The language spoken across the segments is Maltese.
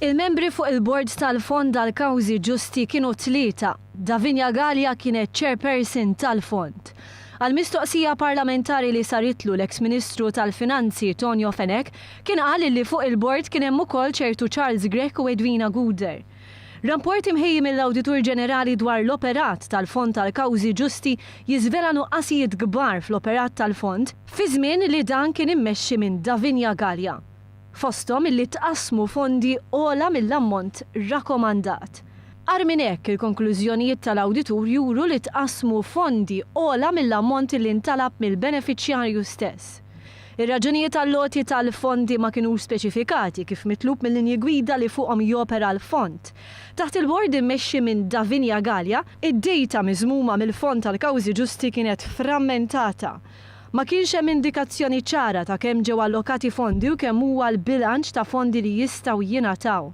Il-membri fuq il-bord tal-fond tal-kawzi ġusti kienu 3. Davinia Galea kienet chairperson tal-fond. Għal-mistoqsija parlamentari li saritlu l-ex-ministru tal-Finanzi Tonio Fenek kien qal li fuq il-bord kien hemm ukoll ċertu Charles Grech u Edwina Guder. Rapport imħejji mill-awdtur Generali dwar l-operat tal-fond tal-kawzi ġusti jiżvela nuqqasijiet kbar fl-operat tal-fond fi żmien li dan kien imexxi minn Davinia Galea. Fosthom illi tqassmu fondi ogħla mill-ammont rakkomandat. Ar minn hekk il-konklużjonijiet tal-awditur juru li tqassmu fondi ogħla mill-ammont li ntalab mill-benefiċjarju stess. Ir-raġunijiet tal-logħti tal-fondi ma kinux speċifikati kif mitlub mill-linji gwida li fuqhom jopera l-fond. Taħt il-bord immexxi minn Davinia Galea, id-dejta miżmuma mill-fond tal-kawzi ġusti kienet frammentata. Ma kienx hemm indikazzjoni ċara ta' kemm ġew allokati fondi u kemm huwa l-bilanċ ta' fondi li jistgħu jingħataw.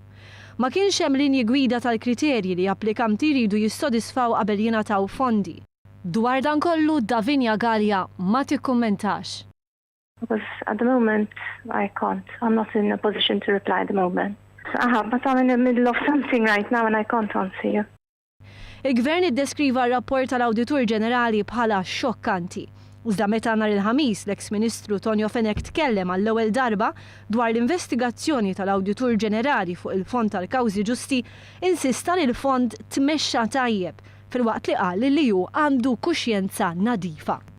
Ma kienx hemm linji gwida tal-kriterji li applikanti jridu jissodisfaw qabel jingħataw fondi. Dwar dan kollu Davinia Galea ma tikkummentax. Because at the moment, I can't. I'm not in a position to reply at the moment. But I'm in the middle of something right now and I can't answer you. Il-Gvern iddeskriva r-rapport tal-Awditur Ġenerali bħala xokkanti. Iżda meta nhar il-ħamis l-ex-Ministru Tonio Fenek tkellem għall-ewwel darba dwar l-investigazzjoni tal-Awditur Ġenerali fuq il-Fond tal-Kawzi Ġusti, insista li l-Fond tmexxa tajjeb filwaqt li qal li hu għandu kuxjenza nadifa.